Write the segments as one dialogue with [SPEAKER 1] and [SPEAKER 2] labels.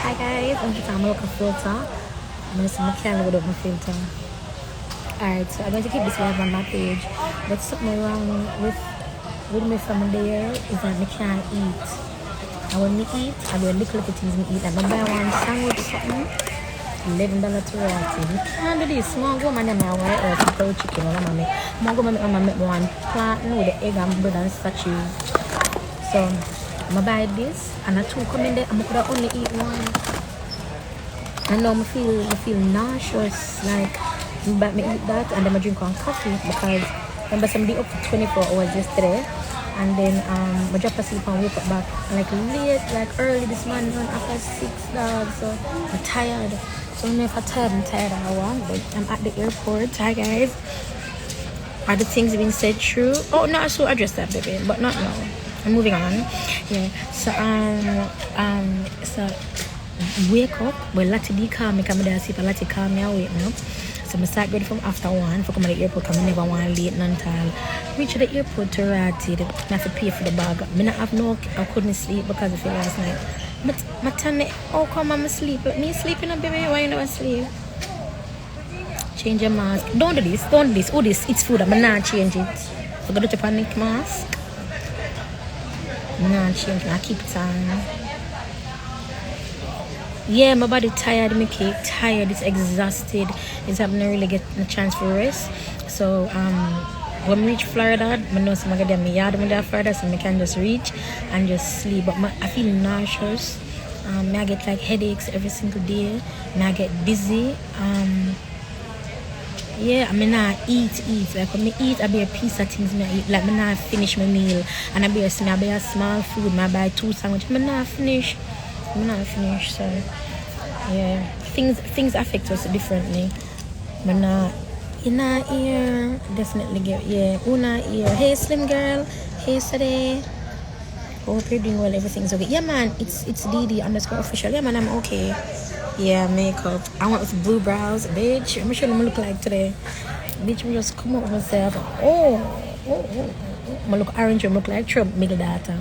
[SPEAKER 1] Hi guys, I'm just gonna look a filter. I'm gonna see my camera without my filter. Alright, so I'm going to keep this live on my page. But something wrong with me from there is that I can't eat. And when I eat, I do a little things I eat. Like I buy one sandwich something, $11 to royalty. You can't do this. I'm go man my white rice and curry chicken or I'm gonna make one plantain with the egg and bread and cheese. So I'm gonna buy this and I two come in there. I'm gonna only eat one. I know I feel nauseous, like but me eat that and then I drink one coffee because remember somebody up for 24 hours yesterday and then I drop asleep and wake up back like late, like early this morning after 6 dogs, so I'm tired. So if I'm tired I want, but I'm at the airport. Hi guys. Are the things being said true? Oh no, so address that baby, but not now. I'm moving on. Yeah. So wake up. Well, Lati call me, come there, see if Lati call me, I wake me up. So I start ready from after 1 for come to the airport because I never want late none time. Reach the airport to Rati, I have to pay for the bag. I couldn't sleep because of it last night. But my turn, how come I'm asleep? Let me sleep in a baby, why you never sleep? Change your mask. Don't do this. Oh, this, it's food. I'm not change it. So go to the panic mask. I'm not change it. I keep it on. Yeah, my body tired, my cake tired, it's exhausted. It's happening really get a chance for rest. So when I reach Florida, I know some of them yard me there Florida, so I can just reach and just sleep. But I feel nauseous. I get like headaches every single day. I get dizzy. Yeah, I mean I eat. Like when I eat, I buy a piece of things I eat. Like I not finish my meal. And I buy a small food, I buy 2 sandwiches. I not finish. So yeah, things affect us differently. But in our ear, definitely get una ear. Hey slim girl, hey today. Hope you're doing well, everything's okay. Yeah man, it's DD_official. Yeah man, I'm okay. Yeah, makeup. I went with blue brows, bitch. I'm sure I'm gonna look like today. Bitch, we just come up with myself. Oh. I'm gonna look orange, I'm look like Trump middle data.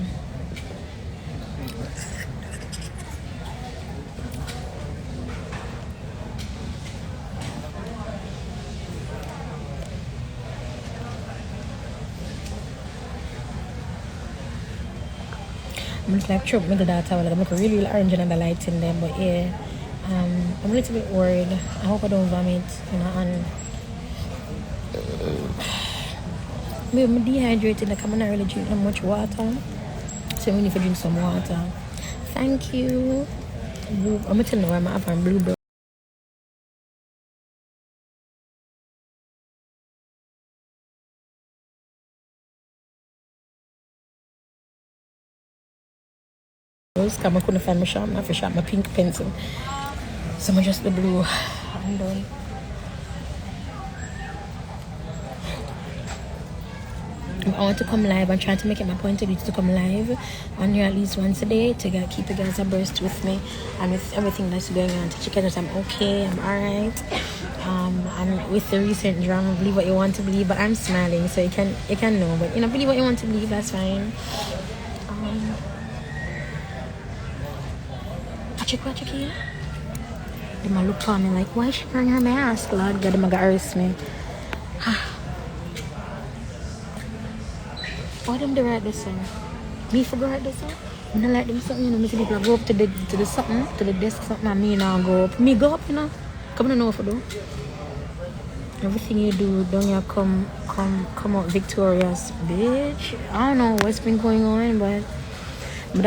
[SPEAKER 1] I'm just like Trump middle data. Like, I'm looking really orange and the light in there, but yeah. I'm a little bit worried. I hope I don't vomit, and maybe I'm dehydrated, like I'm not really drinking much water. So we need to drink some water. Thank you. I'm gonna tell you where I'm having blue brown. Because I couldn't find my shop, my pink pencil. So I'm just the blue. I'm done. I want to come live. I'm trying to make it my point of view to come live on here at least once a day to keep you guys abreast with me and with everything that's going on. To check that I'm okay, I'm alright. And with the recent drama, believe what you want to believe, but I'm smiling, so you can know. But believe what you want to believe, that's fine. What you here? They might look for me like, why is she wearing her mask? Lord God, they're gonna arrest me. Why them they write this song? Me forgot write this song? I don't like them something, me see people go up to the something, to the desk something, and me now go up. Me go up, Come on, know what to do. Everything you do, don't you come out victorious, bitch. I don't know what's been going on, but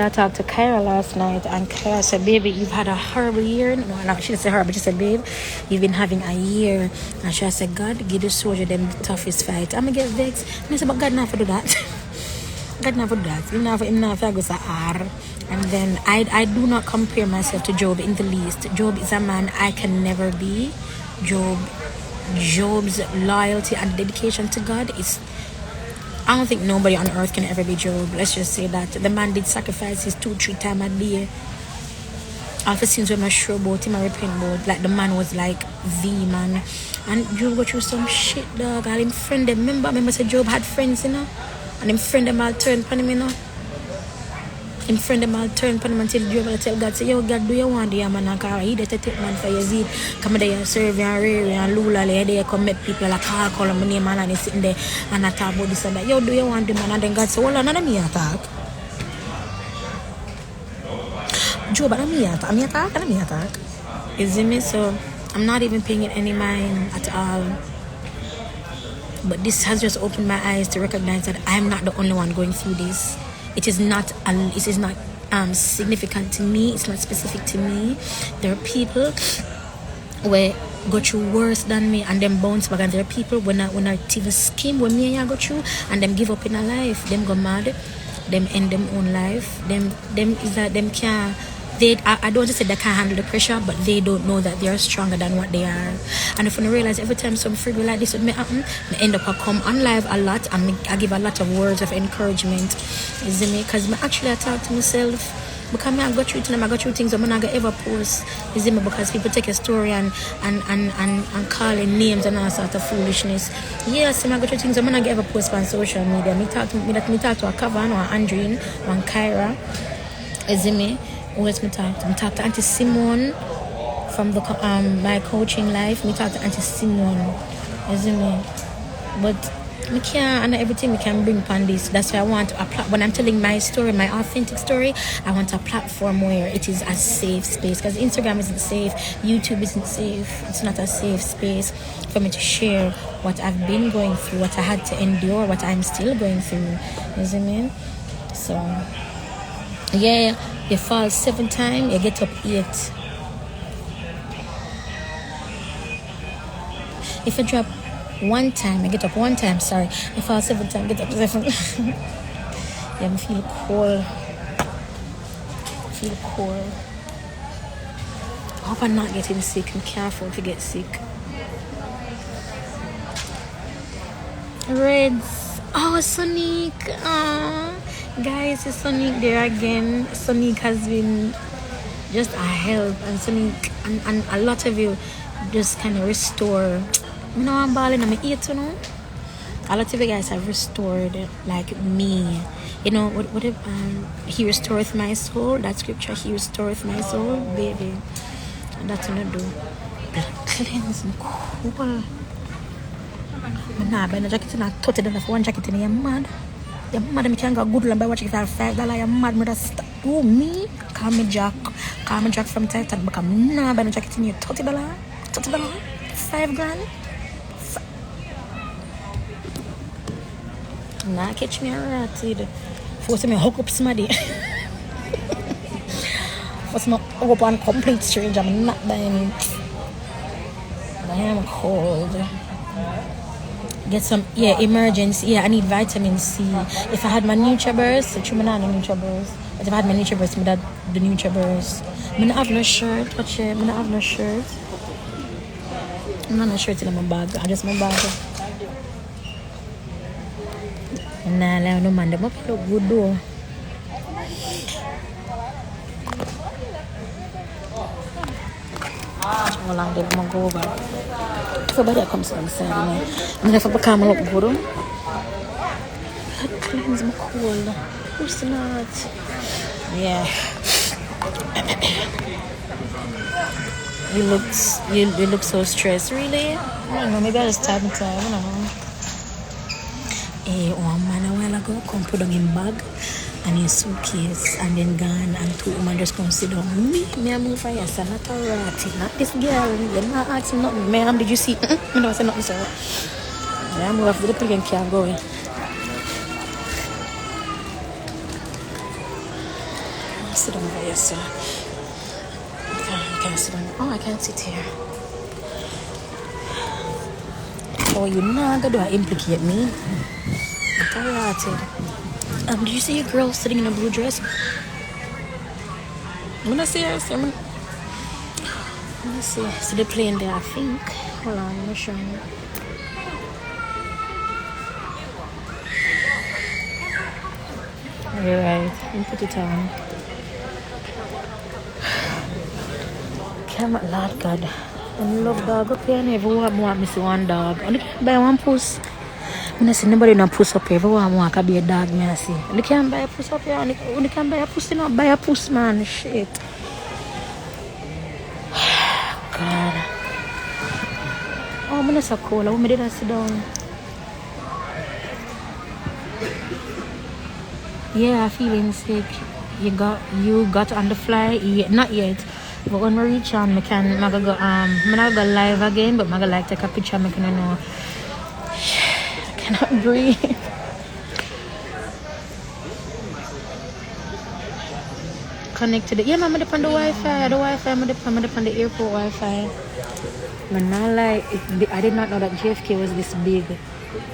[SPEAKER 1] I talked to Kyra last night, and Kyra said, baby, you've had a horrible year. No, she didn't say horrible, she said, babe, you've been having a year. And she said, God, give the soldier them the toughest fight. I'm going to get vexed. And I said, but God never do that. God never do that. He never goes to R. And then I do not compare myself to Job in the least. Job is a man I can never be. Job's loyalty and dedication to God is... I don't think nobody on earth can ever be Job. Let's just say that. The man did sacrifices 2-3 times a day. After scenes when I sure about him, I repent about. Like the man was like the man. And Job go through some shit, dog. All him friend them. Remember I said Job had friends, And him friend them all turned on him, in friend them all turn pan him and tell God, say, yo, God, do you want the man and call? He dey take man for your seat. Come there, serve and rare and lula, there come met people like call my name and they sitting there and I talk about this and that. Yo, do you want the man? And then God say, hold on, none of me attack. Joe, but I'm me attack. You see me? So I'm not even paying it any mind at all. But this has just opened my eyes to recognize that I'm not the only one going through this. It is not significant to me. It's not specific to me. There are people where go through worse than me and them bounce back, and there are people when I TV scheme when me and I go through and them give up in a life, them go mad, them end them own life, them is that them can't. I don't just say they can't handle the pressure, but they don't know that they are stronger than what they are. And if you realize every time some free like this would me happen, I end up I come on live a lot and I give a lot of words of encouragement. You see me? Because I talk to myself. Because I go through things I'm not gonna ever post. You see me? Because people take a story and calling names and all sort of foolishness. Yes, I go through things I'm not gonna ever post on social media. Me talk to a Kavan or Andrine or Kyra. You see me? Always me talk to Auntie Simone from the my coaching life. Me talk to Auntie Simone. You see me? But me can't, and everything we can bring upon this. That's why I want a when I'm telling my story, my authentic story, I want a platform where it is a safe space. Because Instagram isn't safe, YouTube isn't safe. It's not a safe space for me to share what I've been going through, what I had to endure, what I'm still going through. You see me? So yeah, you fall 7 times, you get up 8. If you drop 1 time, I get up 1 time, sorry. If I fall 7 times, get up 7. Yeah, I feel cold. I hope I'm not getting sick. I'm careful to get sick. Reds. Oh, Sonic. Guys, it's Sonic there again. Sonic has been just a help. And Sonic, and a lot of you just kind of restore. You know, I'm balling on my ears, you know. A lot of you guys have restored, like me. You know, what if he restoreth my soul? That scripture, he restoreth my soul, baby. And that's what I do. Cleanse me cool. I'm not buying a jacket in a $30 for one jacket in. You're mad. You're mad. I can't go good and buy one jacket for $5. You're mad. Mother, do me. Call me Jack from Titan. But I'm not buying a jacket in here. $30. $5,000. Nah, catch me ratted. Force me hook up somebody. Force me hook up on complete stranger. I'm not buying it. I am cold. Get some, emergency. Yeah, I need vitamin C. If I had my NutriBurst, I'm not the NutriBurst. But if I had my NutriBurst, I'd have the NutriBurst. I don't have no shirt. Watch it. I don't have no shirt. I'm not no shirt in my bag. I just my bag. Nah, like no man, they look good though. Hold on, they're gonna go over. Everybody comes inside, man. I'm gonna have to come up good. That cleans my cold. Who's not? Yeah. You look so stressed, really? I don't know, maybe I just time, I don't know. One man a while ago come put on him bag and his suitcase and then gone, and 2 women just come sit down. Me I move for yes, not a ratty, not this girl. They not ask him nothing. Ma'am, did you see? I never say nothing, sir. I move after the plane can't go in. Sit down for yes, sir. I can't sit down. Oh, I can't sit here. Oh, you not gonna implicate me? Do you see a girl sitting in a blue dress? I'm gonna see her. Let me see. So they're playing there, I think. Hold on, let me show you. You're right. Let me put it on. Camera, Lord God. I love dog up here and everyone want me to see one dog. Only buy one puss. When I see nobody not puss up here, everyone want to be a dog, me I see. You can't buy a puss up here, you can't buy a pussy, not buy a puss, man. Shit. God. Oh, I'm so cold. I want me to sit down. Yeah, I'm feeling sick. You got on the fly? Yeah, not yet. But when we reach on, I'm not go live again, but I'm gonna like take a picture, I can know. I cannot breathe. Connected. Yeah, I'm on the Wi-Fi. The Wi-Fi, I'm on the airport Wi-Fi. Man, not like I did not know that JFK was this big.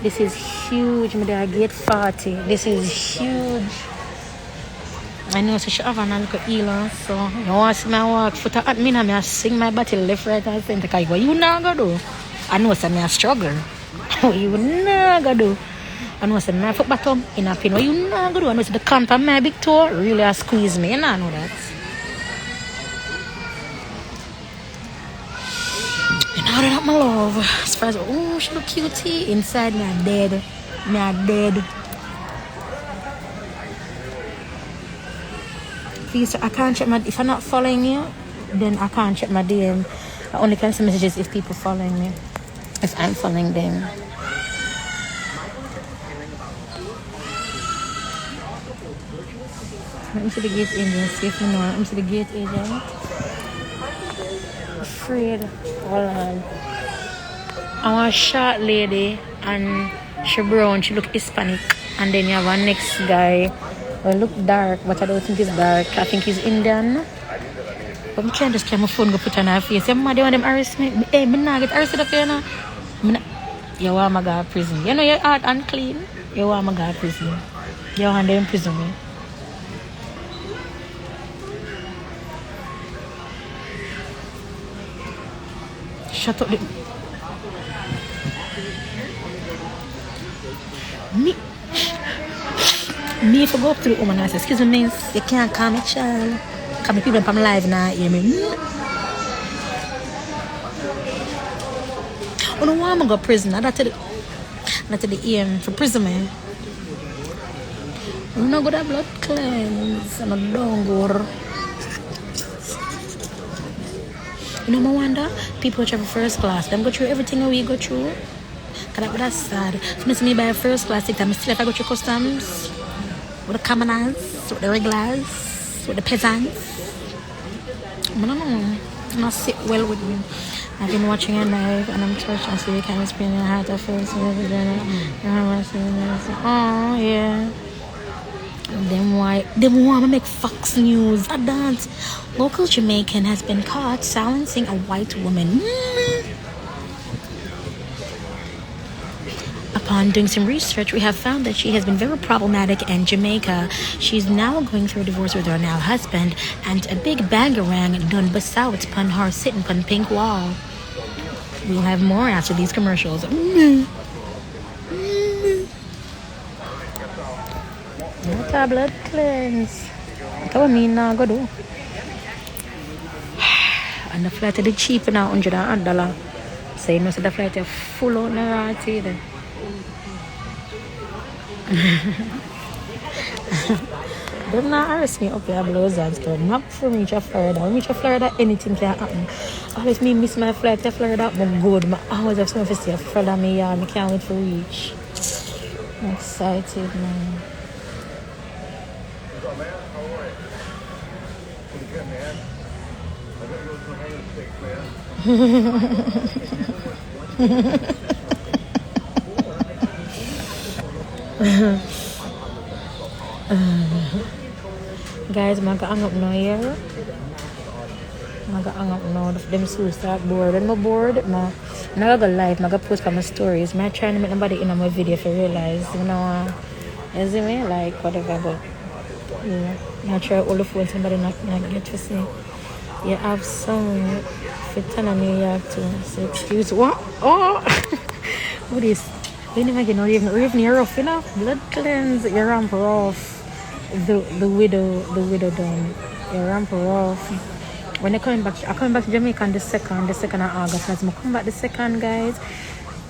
[SPEAKER 1] This is huge. I get 40. This is huge. I know so she have a little healer, so you want to see me walk foot at me and I sing my body left, right, and center. Because what you not gonna do? I know so I struggle. What you not gonna do? I know so my foot bottom in a pin. What you not gonna do? I know so the camp of my big toe really squeeze me. You know that. You know that my love. As far as oh she look cutie inside me I'm dead. Me are dead. Please, I can't check my if I'm not following you, then I can't check my DM. I only can send messages if people following me. If I'm following them. Let me see the gate agent, see if you know. Let me see the gate agent. Afraid. Hold on. I want a short lady and she brown, she look Hispanic. And then you have a next guy who look dark, but I don't think he's dark. I think he's Indian. But I can't just carry my phone go put on her face. I'm mad, they want them arrest me. Hey, I'm not get arrested up here now. You want me go to prison. You know you're hard and clean. You want me go to prison. You want them in prison me. Shut up. Me if I go up to the woman and say, excuse me, miss, you can't call me child. Call me people from live now, hear me. I don't want to go to prison. That's the aim for prison, man. I'm not going to blood cleanse. I'm not don't go. You know, I wonder, people travel first class, them go through everything we go through. Because that's sad. For me, by first class, I'm still if I go through customs, with the commoners, with the regulars, with the peasants. I don't know. It's not sit well with me. I've been watching it live and I'm touched and so you can explain your heart at first. Oh, yeah. Them want to make Fox News. I dance. Local Jamaican has been caught silencing a white woman. Upon doing some research, we have found that she has been very problematic in Jamaica. She's now going through a divorce with her now husband, and a big bangarang done besouts upon her sitting upon pink wall. We'll have more after these commercials. What a blood cleanse. That's what I mean now go do. And the flight is cheap now, $100. So you know, so the flight is full out now, right either. Them not arrest me up here, blows and stuff. Not from reach of Florida. When reach of Florida, anything can happen. Always me miss my flight to Florida, but good. I always have something to say. Florida, me, I can't wait for reach. I'm excited, man. Guys, I'm gonna hang up now here. I'm gonna hang up now. Them soon start bored. When I'm bored, I'm gonna go live. I'm gonna post on my stories. I'm trying to make nobody in on my video if you realize, you know, you see me? Like, whatever, but yeah. I'm try all the phone, somebody not get to see. You have some fit in New York too. So excuse what? Oh, what is? We never get no even rough enough. Blood cleanse. You ramp rough. The widow done. You ramp rough. When I coming back to Jamaica on the second of August. As I come back the second, guys.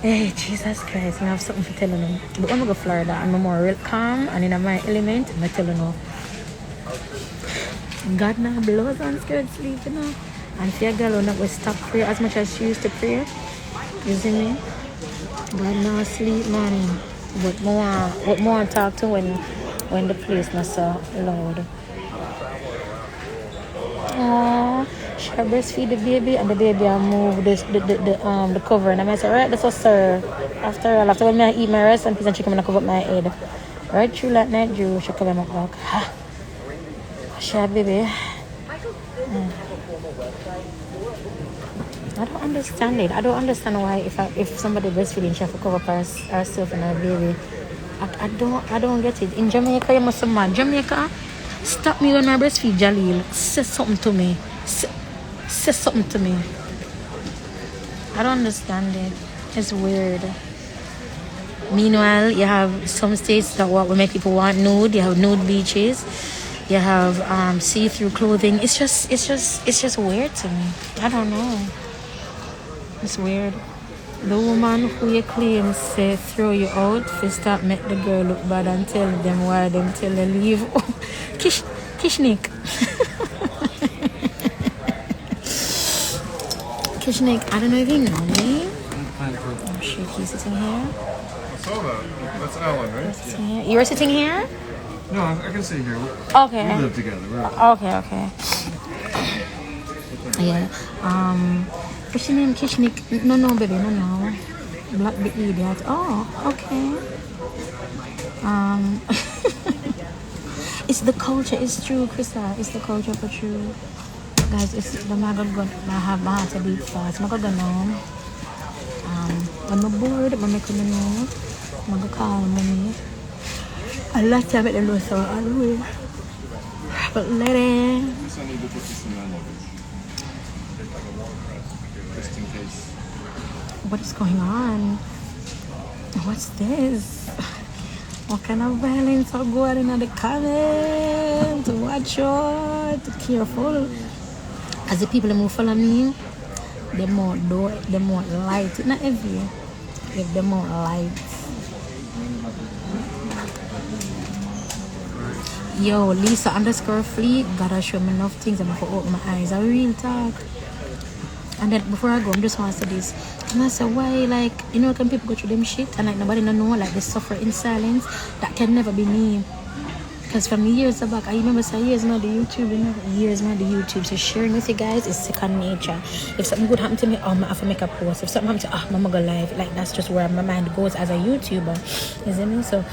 [SPEAKER 1] Hey, Jesus Christ, I have something to tell you. But when I go to Florida, I'm more real calm and in my element, I'm telling you. God now blows and scared sleep, you know. And if your girl will not go stop prayer as much as she used to pray, you see me? God now sleep, man. But more talk to when the place not so loud. Aww, she breastfeed the baby and the baby I move the cover and I say, right, that's what sir. After when I eat my rice and peas and chicken, I cover up my head. Right through that night, Drew, she cover my back. She a baby. I don't understand it. I don't understand why if somebody breastfeeding, she have to cover up herself and her baby. I don't get it. In Jamaica, you must be mad. Jamaica, stop me when I breastfeed, Jaleel. Say something to me. Say something to me. I don't understand it. It's weird. Meanwhile, you have some states that will make people want nude. You have nude beaches. You have see-through clothing. It's just weird to me. I don't know. It's weird. The woman who you claim say throw you out, fi stop make the girl look bad and tell them why them tell her leave. Kishnik. Kishnik, I don't know if you know me. Oh shit, he's sitting here.
[SPEAKER 2] I saw that. That's Alan, right?
[SPEAKER 1] Yeah. You're sitting here?
[SPEAKER 2] No, I can sit here.
[SPEAKER 1] Okay.
[SPEAKER 2] We live together.
[SPEAKER 1] Okay. Yeah. What's your name? Kishnik? No, baby, no. Black the idiot. Oh, okay. It's the culture. It's true, Krista. It's the culture for true. Guys, it's the maga gun. I have my heart a beat fast. Maga gun now. When I'm bored, I'm making a know. I'm gonna call mommy. I like to make them know so I do it. But lady.
[SPEAKER 2] Just in case.
[SPEAKER 1] What is going on? What's this? What kind of violence are going on in the comments? Watch out, careful. As the people who follow me, they more light. Not every, if they more light. Yo, Lisa_Fleet gotta show me enough things. I'm gonna open my eyes. I real talk. And then before I go, I'm just want to say this. And I say, why, like, you know, can people go through them shit and like nobody don't know, like they suffer in silence? That can never be me. Because from years back, I remember say years now the YouTube, you know, years now the YouTube. So sharing with you guys is second nature. If something good happen to me, I have to make a post. If something happen to Mama go live, like that's just where my mind goes as a YouTuber. You see me? So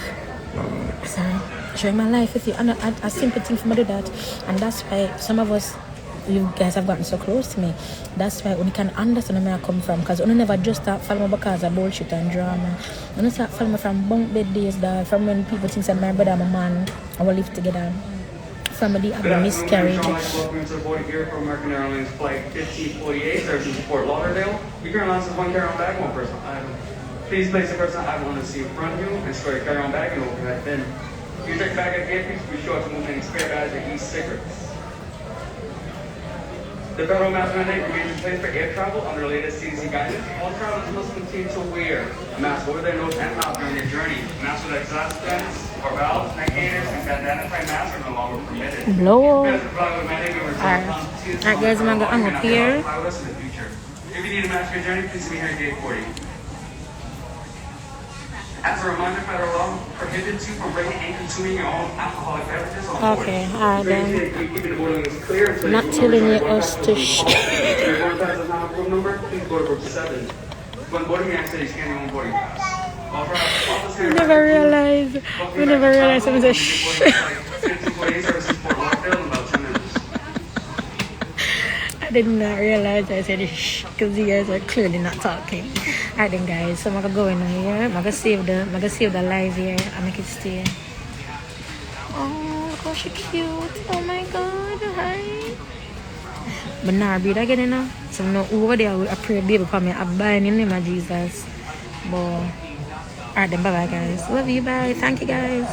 [SPEAKER 1] sharing my life with you, and I simply think for me to do that. And that's why some of us, you guys have gotten so close to me. That's why you can understand where I come from. Because you never just start following me because of bullshit and drama. You start following me from bunk bed days, that from when people think I'm my brother and my man and we live together. Family have a miscarriage.
[SPEAKER 3] Welcome to the board here from American Airlines Flight 1548, services to Fort Lauderdale. You can allowance one carry-on bag, one personal item. Please place the personal item on the seat in front of you and store your carry-on bag and open that bin. You check bag at gate, please be sure to move any spare bags or e-cigarettes. The federal mask mandate remains in place for air travel under the latest CDC guidance. All travelers must continue to wear a mask over their nose and mouth during their journey. Masks with exhaust vents or valves, neck gaiters, and bandana-type masks are no longer permitted.
[SPEAKER 1] Blow. Alright guys, I'm gonna go up here.
[SPEAKER 3] If you need a mask for your journey, please meet here at gate 40. As a reminder, federal law prohibits you from bringing and consuming your own alcoholic beverages on board.
[SPEAKER 1] Okay, alright then. Not telling you us to
[SPEAKER 3] If your boarding pass is not a room number, please go to room 7. When boarding, you actually scan your own boarding pass.
[SPEAKER 1] We never realized someone said shh. I did not realize I said shh because you guys are clearly not talking. Alright then guys, so I'm gonna go in here. I'm gonna save the live here and make it stay. Oh gosh, she's cute. Oh my god, hi. But now I breathe again, you know. So I'm not over there. I pray baby for me. I'm buying in the name of Jesus. But alright then, bye bye guys. Love you, bye. Thank you guys.